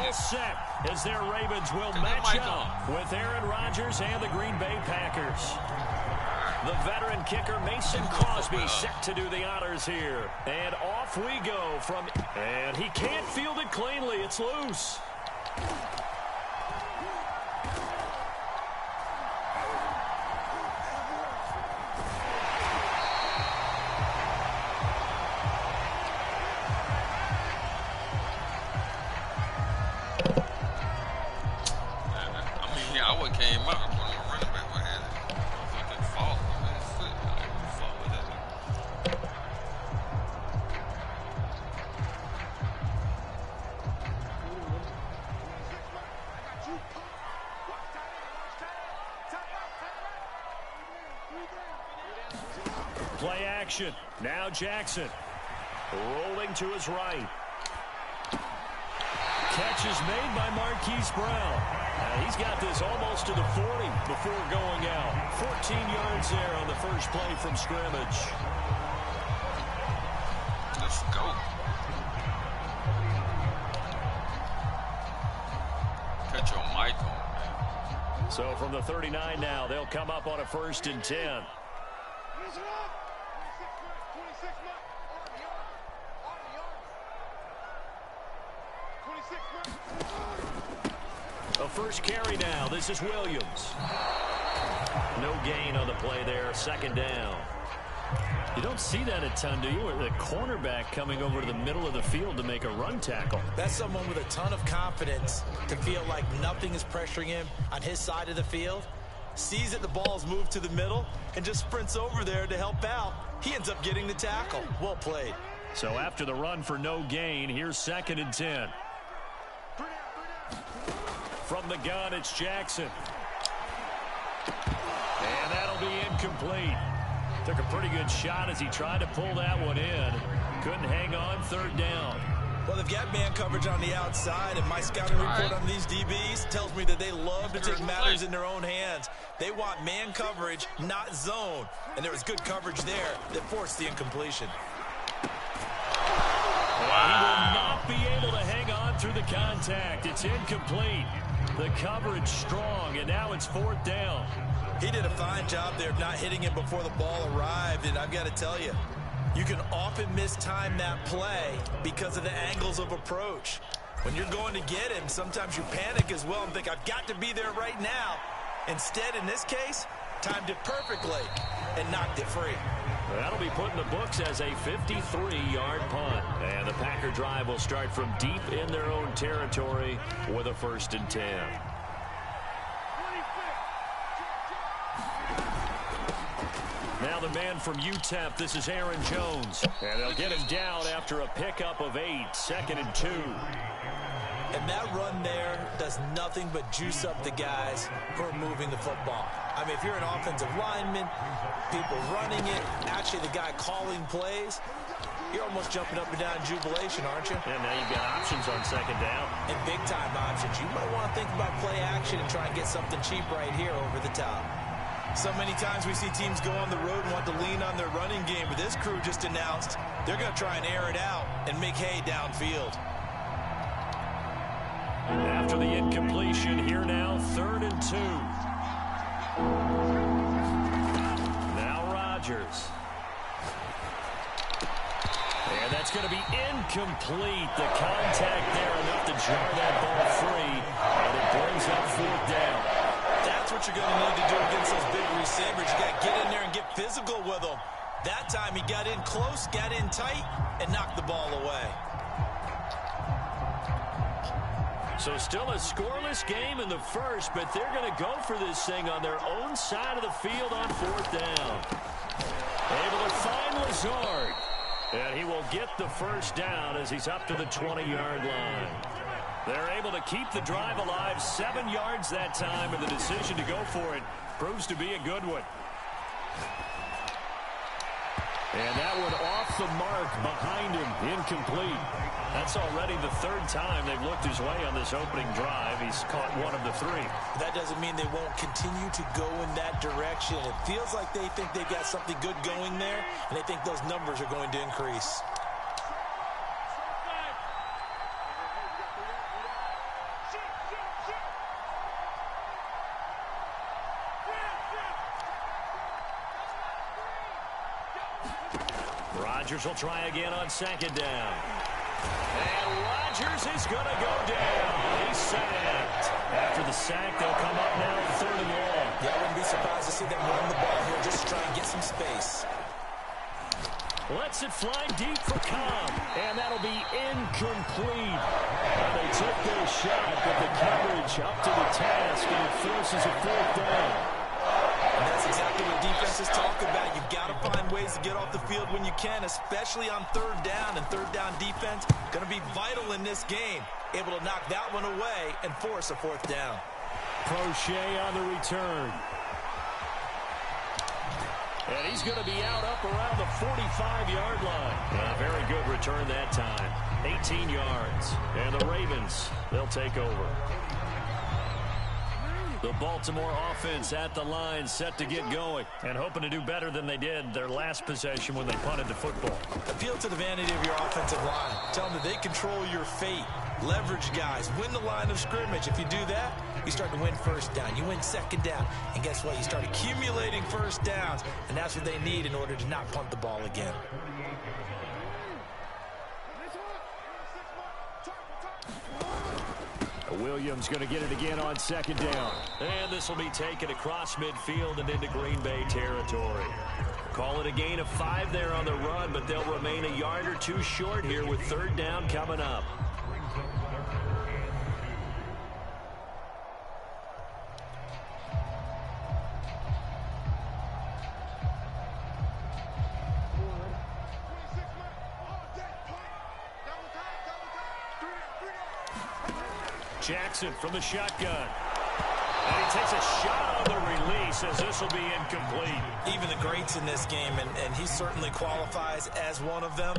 all set as their Ravens will match up with Aaron Rodgers and the Green Bay Packers. The veteran kicker Mason Crosby set to do the honors here. And off we go and he can't field it cleanly. It's loose. Play action. Now Jackson. Rolling to his right. Catch is made by Marquise Brown. He's got this almost to the 40 before going out. 14 yards there on the first play from scrimmage. Let's go. Catch your mic on. So from the 39 now, they'll come up on a 1st and 10. A first carry now. This is Williams. No gain on the play there. 2nd down. You don't see that a ton, do you? The cornerback coming over to the middle of the field to make a run tackle. That's someone with a ton of confidence to feel like nothing is pressuring him on his side of the field. Sees that the ball's moved to the middle and just sprints over there to help out. He ends up getting the tackle. Well played. So after the run for no gain, here's 2nd and 10. From the gun, it's Jackson. And that'll be incomplete. Took a pretty good shot as he tried to pull that one in. Couldn't hang on. 3rd down. Well, they've got man coverage on the outside, and my scouting report on these DBs tells me that they love to take matters in their own hands. They want man coverage, not zone. And there was good coverage there that forced the incompletion. He will not be able to hang on through the contact. It's incomplete. The coverage strong, and now it's 4th down. He did a fine job there of not hitting him before the ball arrived, and I've got to tell you, you can often mistime that play because of the angles of approach. When you're going to get him, sometimes you panic as well and think, I've got to be there right now. Instead, in this case, timed it perfectly and knocked it free. That'll be put in the books as a 53-yard punt. And the Packer drive will start from deep in their own territory with a 1st and 10. Now the man from UTEP, this is Aaron Jones. And they'll get him down after a pickup of 8, 2nd and 2. And that run there does nothing but juice up the guys who are moving the football. I mean, if you're an offensive lineman, people running it, actually the guy calling plays, you're almost jumping up and down in jubilation, aren't you? And now you've got options on 2nd down. And big-time options. You might want to think about play action and try and get something cheap right here over the top. So many times we see teams go on the road and want to lean on their running game, but this crew just announced they're going to try and air it out and make hay downfield. After the incompletion, here now, 3rd and 2. Now Rodgers. And that's going to be incomplete. The contact there enough to jar that ball free. And it brings up 4th down. That's what you're going to need to do against those big receivers. You got to get in there and get physical with them. That time he got in close, got in tight, and knocked the ball away. So still a scoreless game in the first, but they're going to go for this thing on their own side of the field on 4th down. Able to find Lazard. And he will get the 1st down as he's up to the 20-yard line. They're able to keep the drive alive, 7 yards that time, and the decision to go for it proves to be a good one. And that one off the mark behind him, incomplete. That's already the 3rd time they've looked his way on this opening drive. He's caught 1 of the 3. That doesn't mean they won't continue to go in that direction. It feels like they think they've got something good going there, and they think those numbers are going to increase. Rodgers will try again on second down. And Rodgers is going to go down. He's sacked. After the sack, they'll come up now third and long. Yeah, I wouldn't be surprised to see them run the ball here just to try and get some space. Lets it fly deep for Cobb. And that'll be incomplete. Well, they took their shot, but the coverage up to the task, and it forces a fourth down. And that's exactly what defenses talk about. You've got to find ways to get off the field when you can, especially on third down. And third down defense going to be vital in this game. Able to knock that one away and force a fourth down. Crochet on the return. And he's going to be out up around the 45-yard line. Very good return that time. 18 yards. And the Ravens, they'll take over. The Baltimore offense at the line, set to get going, and hoping to do better than they did their last possession when they punted the football. Appeal to the vanity of your offensive line. Tell them that they control your fate. Leverage guys. Win the line of scrimmage. If you do that, you start to win first down. You win second down. And guess what? You start accumulating first downs, and that's what they need in order to not punt the ball again. Williams going to get it again on second down. And this will be taken across midfield and into Green Bay territory. Call it a gain of 5 there on the run, but they'll remain a yard or two short here with third down coming up. Jackson from the shotgun. And he takes a shot on the release as this will be incomplete. Even the greats in this game, and he certainly qualifies as one of them,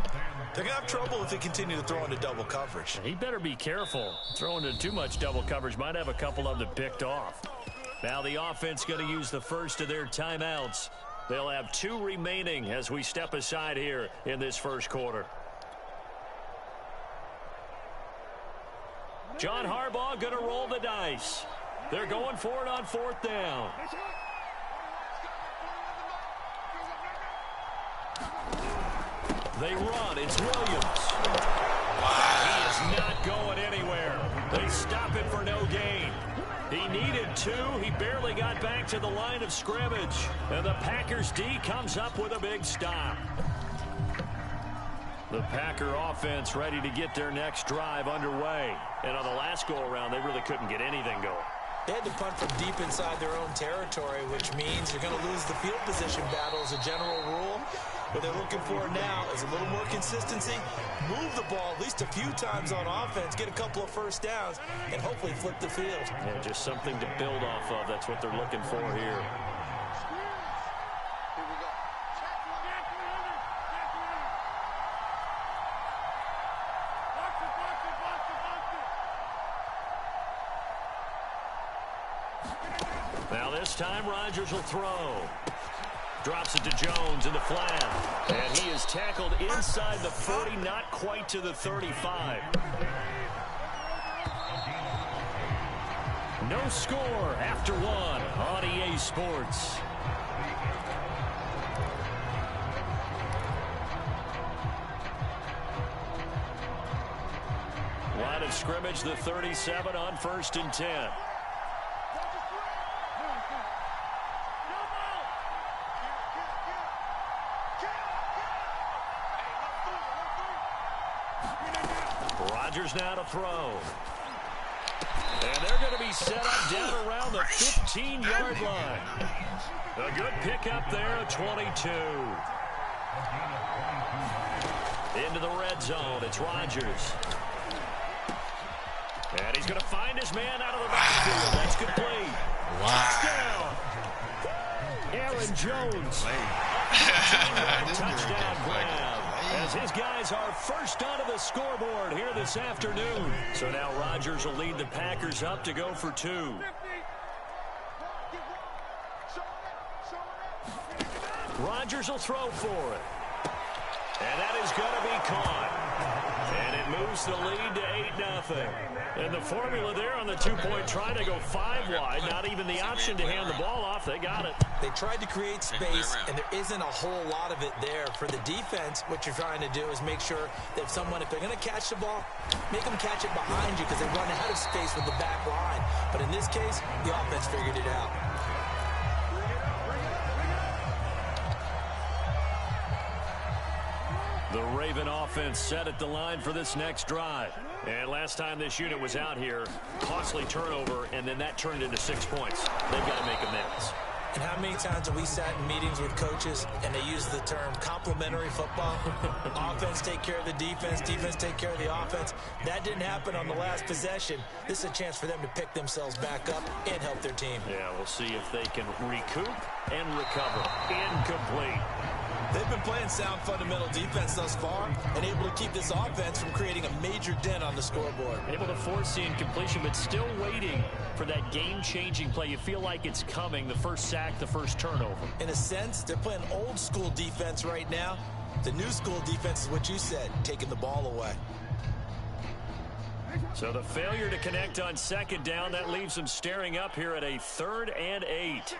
they're going to have trouble if they continue to throw into double coverage. He better be careful. Throwing into too much double coverage might have a couple of them picked off. Now the offense going to use the first of their timeouts. They'll have 2 remaining as we step aside here in this first quarter. John Harbaugh going to roll the dice. They're going for it on fourth down. They run. It's Williams. He is not going anywhere. They stop it for no gain. He needed 2. He barely got back to the line of scrimmage. And the Packers D comes up with a big stop. The Packer offense ready to get their next drive underway. And on the last go-around, they really couldn't get anything going. They had to punt from deep inside their own territory, which means you're going to lose the field position battle as a general rule. What they're looking for now is a little more consistency, move the ball at least a few times on offense, get a couple of first downs, and hopefully flip the field. Yeah, just something to build off of. That's what they're looking for here. Now this time Rodgers will throw. Drops it to Jones in the flat. And he is tackled inside the 40, not quite to the 35. No score after 1 on EA Sports. Line of scrimmage, the 37 on 1st and 10. Rodgers now to throw. And they're going to be set up down around the 15-yard line. A good pickup there at 22. Into the red zone. It's Rodgers. And he's going to find his man out of the backfield. That's complete. Touchdown. Aaron Jones. Touchdown grab. As his guys are first onto the scoreboard here this afternoon. So now Rodgers will lead the Packers up to go for 2. Rodgers will throw for it. And that is going to be caught. And it moves the lead to 8-0. And the formula there on the two-point try to go 5 wide. Not even the option to hand the ball off. They got it. They tried to create space, and there isn't a whole lot of it there. For the defense, what you're trying to do is make sure that if they're going to catch the ball, make them catch it behind you because they run out of space with the back line. But in this case, the offense figured it out. The Raven offense set at the line for this next drive. And last time this unit was out here, costly turnover, and then that turned into 6 points. They've got to make amends. And how many times have we sat in meetings with coaches and they use the term complementary football? Offense take care of the defense, defense take care of the offense. That didn't happen on the last possession. This is a chance for them to pick themselves back up and help their team. Yeah, we'll see if they can recoup and recover. Incomplete. They've been playing sound fundamental defense thus far and able to keep this offense from creating a major dent on the scoreboard. Able to force the incompletion, but still waiting for that game-changing play. You feel like it's coming, the first sack, the first turnover. In a sense, they're playing old-school defense right now. The new-school defense is what you said, taking the ball away. So the failure to connect on second down, that leaves them staring up here at a 3rd and 8.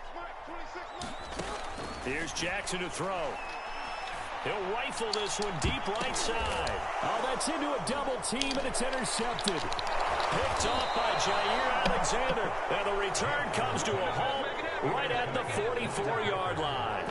Here's Jackson to throw. He'll rifle this one deep right side. Oh, that's into a double team, and it's intercepted. Picked off by Jair Alexander. And the return comes to a halt right at the 44-yard line.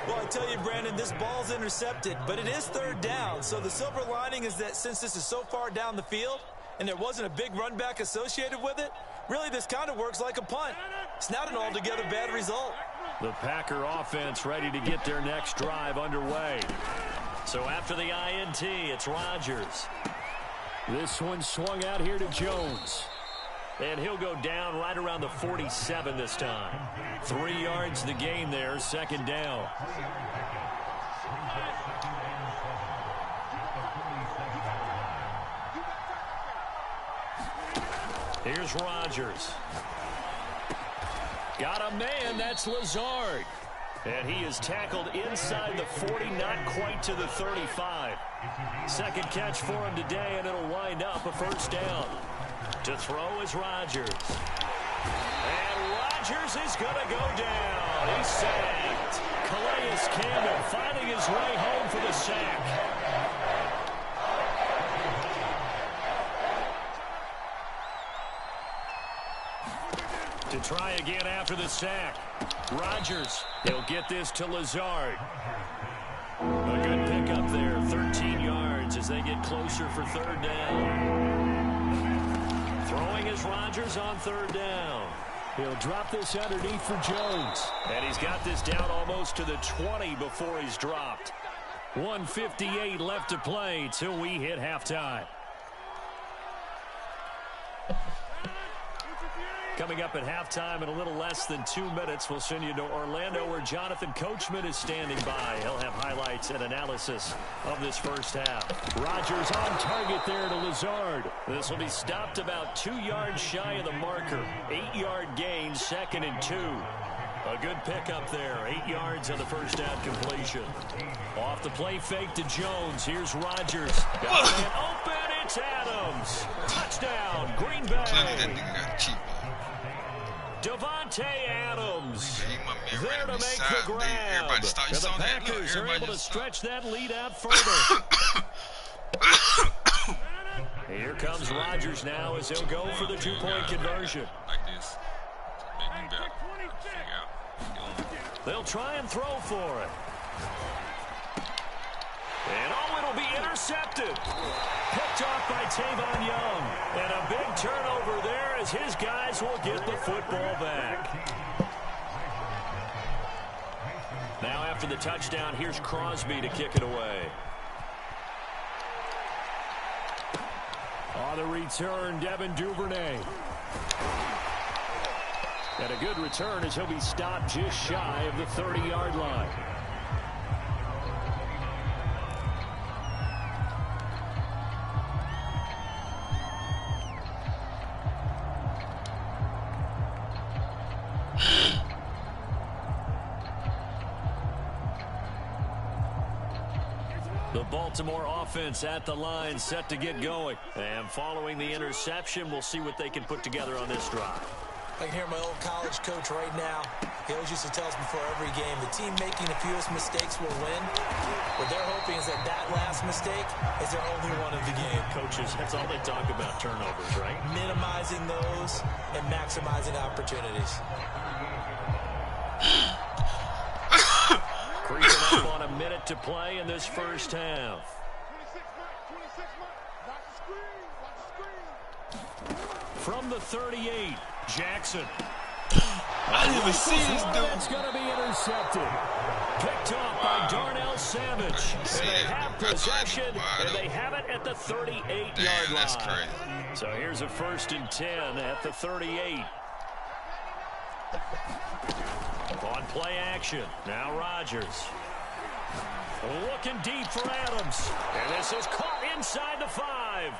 Well, I tell you, Brandon, this ball's intercepted, but it is 3rd down. So the silver lining is that since this is so far down the field and there wasn't a big run back associated with it, really this kind of works like a punt. It's not an altogether bad result. The Packer offense ready to get their next drive underway. So after the INT, it's Rodgers. This one swung out here to Jones. And he'll go down right around the 47 this time. 3 yards the gain there, 2nd down. Here's Rodgers. Got a man, that's Lazard. And he is tackled inside the 40, not quite to the 35. Second catch for him today, and it'll wind up a 1st down. To throw is Rodgers. And Rodgers is going to go down. He's sacked. Calais Campbell finding his way home for the sack. To try again after the sack. Rodgers, he'll get this to Lazard. A good pickup there, 13 yards as they get closer for 3rd down. Throwing is Rodgers on 3rd down. He'll drop this underneath for Jones. And he's got this down almost to the 20 before he's dropped. 1:58 left to play till we hit halftime. Coming up at halftime in a little less than 2 minutes, we'll send you to Orlando where Jonathan Coachman is standing by. He'll have highlights and analysis of this first half. Rodgers on target there to Lazard. This will be stopped about 2 yards shy of the marker. 8-yard gain, 2nd and 2. A good pickup there. 8 yards on the first down completion. Off the play fake to Jones. Here's Rodgers. Got a man open. It's Adams. Touchdown, Green Bay. Devontae Adams there to make the grab. And the Packers are able to stretch that lead out further. Here comes Rodgers now as he'll go for the 2-point conversion. Like this. Make me better. They'll try and throw for it. And it'll be intercepted. Picked off by Tavon Young. And a big turnover there as his guys will get the football back. Now after the touchdown, here's Crosby to kick it away. On the return, Devin Duvernay. And a good return as he'll be stopped just shy of the 30-yard line. Baltimore offense at the line, set to get going. And following the interception, we'll see what they can put together on this drive. I can hear my old college coach right now. He always used to tell us before every game, the team making the fewest mistakes will win. What they're hoping is that last mistake is their only one of the game. Coaches, that's all they talk about, turnovers, right? Minimizing those and maximizing opportunities. Creeping up on a minute to play in this first half. From the 38, Jackson. I didn't even see this dude. It's going to be intercepted. Picked off by Darnell Savage. And they have possession, and they have it at the 38-yard line. That's crazy. So here's a 1st and 10 at the 38. On play action, now Rodgers. Looking deep for Adams. And this is caught inside the 5.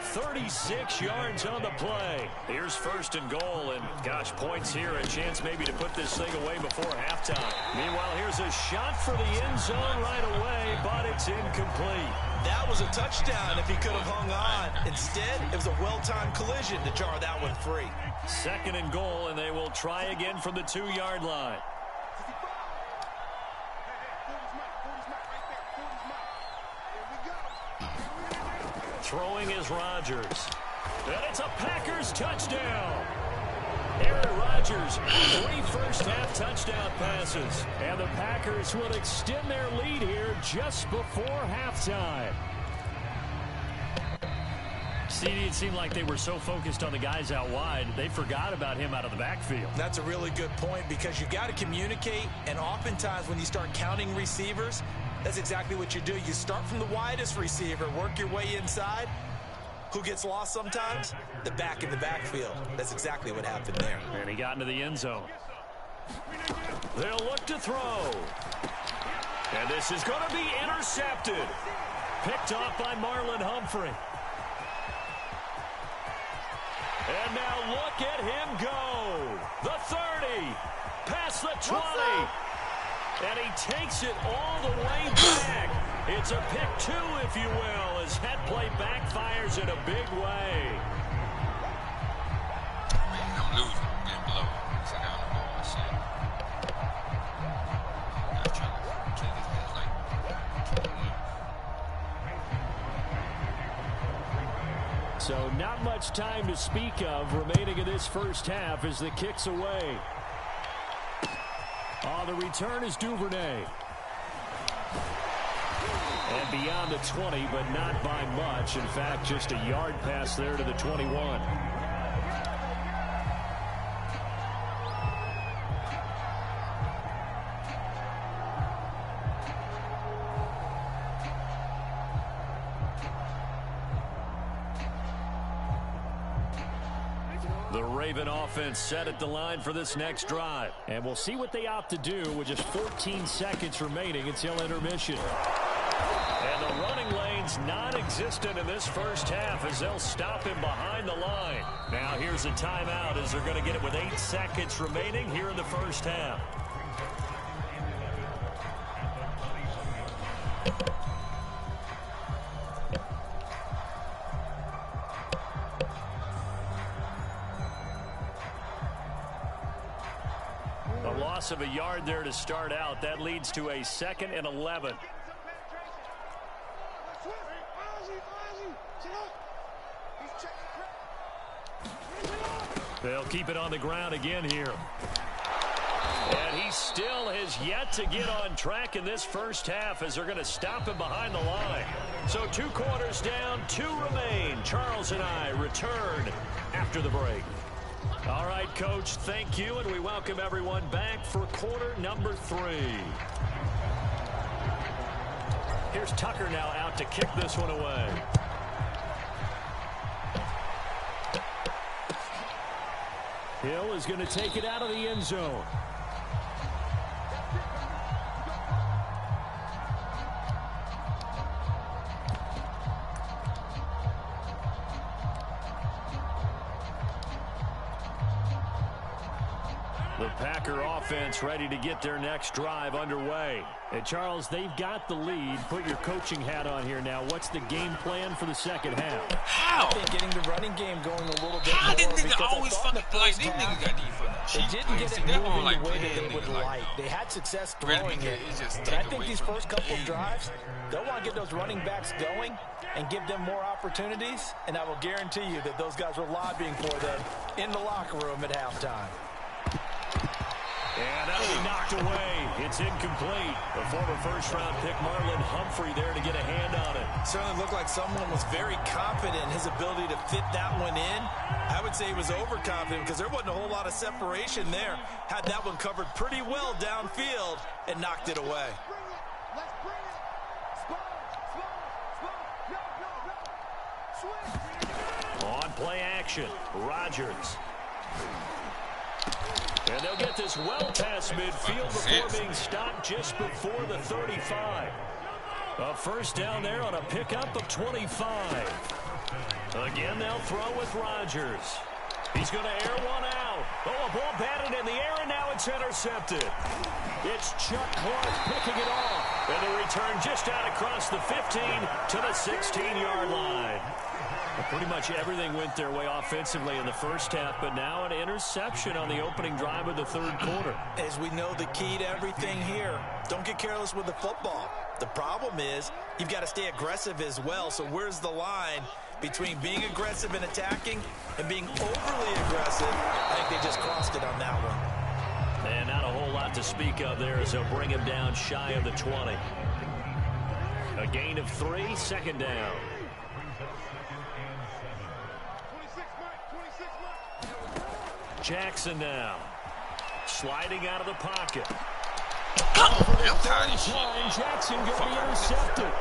36 yards on the play. Here's 1st and goal, and gosh, points here, a chance maybe to put this thing away before halftime. Meanwhile, here's a shot for the end zone right away, but it's incomplete. That was a touchdown if he could have hung on. Instead, it was a well-timed collision to jar that one free. 2nd and goal, and they will try again from the 2-yard line. Throwing is Rodgers. And it's a Packers touchdown. Aaron Rodgers, 3 first-half touchdown passes. And the Packers will extend their lead here just before halftime. CD, it seemed like they were so focused on the guys out wide, they forgot about him out of the backfield. That's a really good point because you've got to communicate, and oftentimes when you start counting receivers, that's exactly what you do. You start from the widest receiver, work your way inside. Who gets lost sometimes? The back in the backfield. That's exactly what happened there. And he got into the end zone. They'll look to throw. And this is going to be intercepted. Picked off by Marlon Humphrey. And now look at him go. The 30. Past the 20. And he takes it all the way back. It's a pick 2, if you will, as that play backfires in a big way. Man, I'm losing. I'm getting blown. So I got on the ball. I see it. I'm trying to kill these guys like... So not much time to speak of remaining in this first half as the kick's away. The return is Duvernay. And beyond the 20, but not by much. In fact, just a yard pass there to the 21. The Raven offense set at the line for this next drive. And we'll see what they opt to do with just 14 seconds remaining until intermission. And the running lane's non-existent in this first half as they'll stop him behind the line. Now here's a timeout as they're going to get it with 8 seconds remaining here in the first half. A loss of a yard there to start out. That leads to a 2nd and 11. They'll keep it on the ground again here. And he still has yet to get on track in this first half as they're going to stop him behind the line. So 2 quarters down, 2 remain. Charles and I return after the break. All right, Coach, thank you, and we welcome everyone back for quarter number 3. Here's Tucker now out to kick this one away. Hill is going to take it out of the end zone. The Packer offense ready to get their next drive underway. And Charles, they've got the lead. Put your coaching hat on here now. What's the game plan for the second half? How? I think getting the running game going a little bit How more. this nigga always fucking like these niggas got these fucking They cheap didn't get plays. it They moving like the way that playing they would niggas like. They had success Really, throwing it. it's just But I take think away these from first the couple game. drives, they'll want to get those running backs going and give them more opportunities. And I will guarantee you that those guys were lobbying for them in the locker room at halftime. And that'll be knocked away. It's incomplete. The former first-round pick Marlon Humphrey there to get a hand on it. Certainly looked like someone was very confident in his ability to fit that one in. I would say he was overconfident because there wasn't a whole lot of separation there. Had that one covered pretty well downfield and knocked it away. On play action, Rodgers. And they'll get this well past midfield before being stopped just before the 35. A first down there on a pickup of 25. Again, they'll throw with Rodgers. He's going to air one out. Oh, a ball batted in the air, and now it's intercepted. It's Chuck Clark picking it off. And the return just out across the 15 to the 16-yard line. Pretty much everything went their way offensively in the first half, but now an interception on the opening drive of the third quarter. As we know, the key to everything here, don't get careless with the football. The problem is you've got to stay aggressive as well. So where's the line between being aggressive and attacking and being overly aggressive? I think they just crossed it on that one. And not a whole lot to speak of there as they'll bring him down shy of the 20. A gain of 3, second down. Jackson now. Sliding out of the pocket. I'm tired of this shit. Jackson going to be intercepted.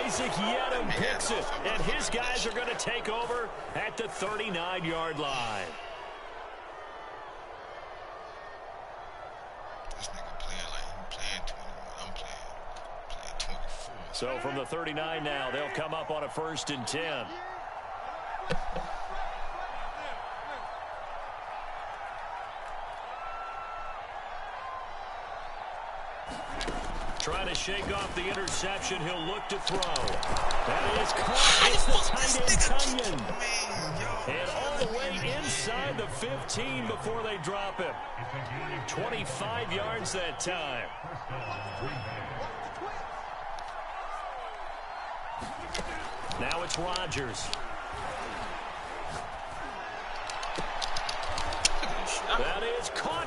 Isaac Yedem picks it, and his guys are going to take over at the 39-yard line. This nigga playing like he playing 21. I'm playing 24. So from the 39 now, they'll come up on a 1st and 10. Trying to shake off the interception. He'll look to throw. That is caught. It's the tight end, Tunyon. And all the way inside the 15 before they drop him. 25 yards that time. Now it's Rodgers. That is caught.